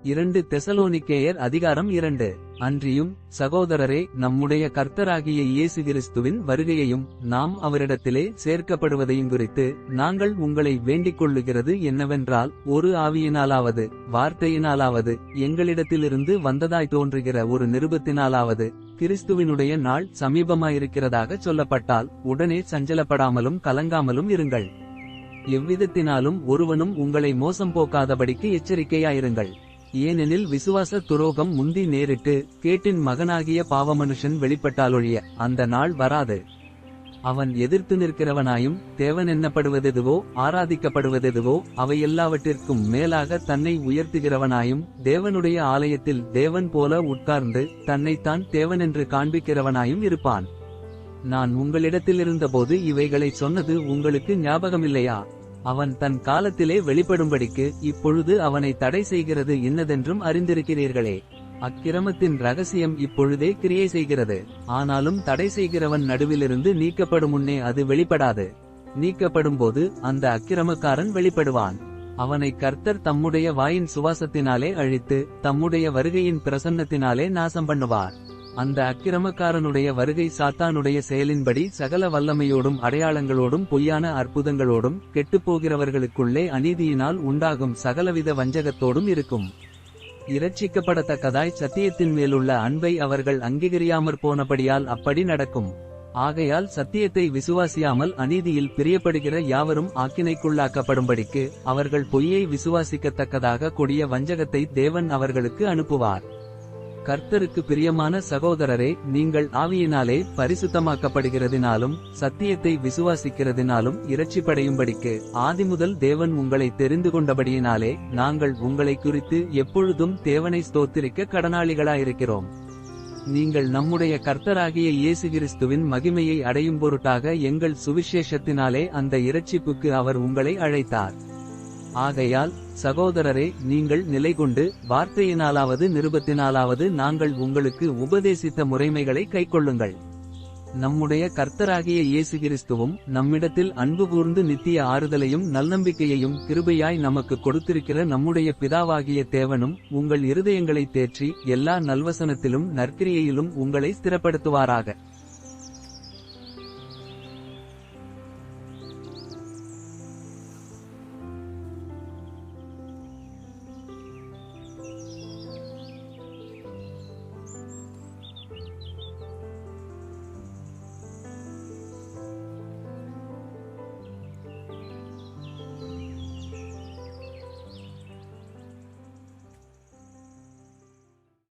2 தெசலோனிக்கேயர் அதிகாரம் 2. அன்றியும் சகோதரரே, நம்முடைய கர்த்தராகிய இயேசு கிறிஸ்துவின் வருகையையும் நாம் அவரிடத்திலே சேர்க்கப்படுவதையும் குறித்து நாங்கள் உங்களை வேண்டிக் கொள்ளுகிறது என்னவென்றால், ஒரு ஆவியினாலாவது வார்த்தையினாலாவது எங்களிடத்திலிருந்து வந்ததாய் தோன்றுகிற ஒரு நிருபத்தினாலாவது கிறிஸ்துவினுடைய நாள் சமீபமாயிருக்கிறதாக சொல்லப்பட்டால் உடனே சஞ்சலப்படாமலும் கலங்காமலும் இருங்கள். எவ்விதத்தினாலும் ஒருவனும் உங்களை மோசம் போக்காதபடிக்கு எச்சரிக்கையாயிருங்கள். ஏனெனில் விசுவாச துரோகம் முந்தி நேரிட்டு கேட்டின் மகனாகிய பாவமனுஷன் வெளிப்பட்டாலொழிய அந்த நாள் வராது. அவன் எதிர்த்து நிற்கிறவனாயும் தேவன் எண்ணப்படுவதெதுவோ ஆராதிக்கப்படுவதெதுவோ அவையெல்லாவற்றிற்கும் மேலாக தன்னை உயர்த்துகிறவனாயும் தேவனுடைய ஆலயத்தில் தேவன் போல உட்கார்ந்து தன்னைத்தான் தேவனென்று காண்பிக்கிறவனாயும் இருப்பான். நான் உங்களிடத்திலிருந்தபோது இவைகளை சொன்னது உங்களுக்கு ஞாபகமில்லையா? அவன் தன் காலத்திலே வெளிப்படும்படிக்கு இப்பொழுது அவனை தடை செய்கிறது இன்னதென்றும் அறிந்திருக்கிறீர்களே. அக்கிரமத்தின் ரகசியம் இப்பொழுதே கிரியை செய்கிறது. ஆனாலும் தடை செய்கிறவன் நடுவிலிருந்து நீக்கப்படும் முன்னே அது வெளிப்படாது. நீக்கப்படும்போது அந்த அக்கிரமக்காரன் வெளிப்படுவான். அவனை கர்த்தர் தம்முடைய வாயின் சுவாசத்தினாலே அழித்து தம்முடைய வருகையின் பிரசன்னத்தினாலே நாசம் பண்ணுவார். அந்த அக்கிரமக்காரனுடைய வருகை சாத்தானுடைய செயலின்படி சகல வல்லமையோடும் அடையாளங்களோடும் பொய்யான அற்புதங்களோடும் கெட்டுப்போகிறவர்களுக்குள்ளே அநீதியினால் உண்டாகும் சகலவித வஞ்சகத்தோடும் இருக்கும். இரட்சிக்கப்படத்தக்கதாய் சத்தியத்தின் மேலுள்ள அன்பை அவர்கள் அங்கீகரியாமற் போனபடியால் அப்படி நடக்கும். ஆகையால் சத்தியத்தை விசுவாசியாமல் அநீதியில் பிரியப்படுகிற யாவரும் ஆக்கினைக்குள்ளாக்கப்படும்படிக்கு அவர்கள் பொய்யை விசுவாசிக்கத்தக்கதாக கொடிய வஞ்சகத்தை தேவன் அவர்களுக்கு அனுப்புவார். கர்த்தருக்கு பிரியமான சகோதரரே, நீங்கள் ஆவியினாலே பரிசுத்தமாக்கப்படுகிறதினாலும் சத்தியத்தை விசுவாசிக்கிறதினாலும் இரட்சிப்படையும்படிக்கு ஆதிமுதல் தேவன் உங்களை தெரிந்து கொண்டபடியினாலே நாங்கள் உங்களை குறித்து எப்பொழுதும் தேவனை ஸ்தோத்திரிக்க கடனாளிகளாயிருக்கிறோம். நீங்கள் நம்முடைய கர்த்தராகிய இயேசு கிறிஸ்துவின் மகிமையை அடையும் பொருட்டாக எங்கள் சுவிசேஷத்தினாலே அந்த இரட்சிப்புக்கு அவர் உங்களை அழைத்தார். ஆகையால் சகோதரரே, நீங்கள் நிலைகொண்டு வார்த்தையினாலாவது நிருபத்தினாலாவது நாங்கள் உங்களுக்கு உபதேசித்த முறைமைகளை கைக்கொள்ளுங்கள். நம்முடைய கர்த்தராகிய இயேசு கிறிஸ்துவும் நம்மிடத்தில் அன்பு கூர்ந்து நித்திய ஆறுதலையும் நல்நம்பிக்கையையும் கிருபையாய் நமக்கு கொடுத்திருக்கிற நம்முடைய பிதாவாகிய தேவனும் உங்கள் இருதயங்களை தேற்றி எல்லா நல்வசனத்திலும் நற்கிரியையிலும் உங்களை ஸ்திரப்படுத்துவாராக.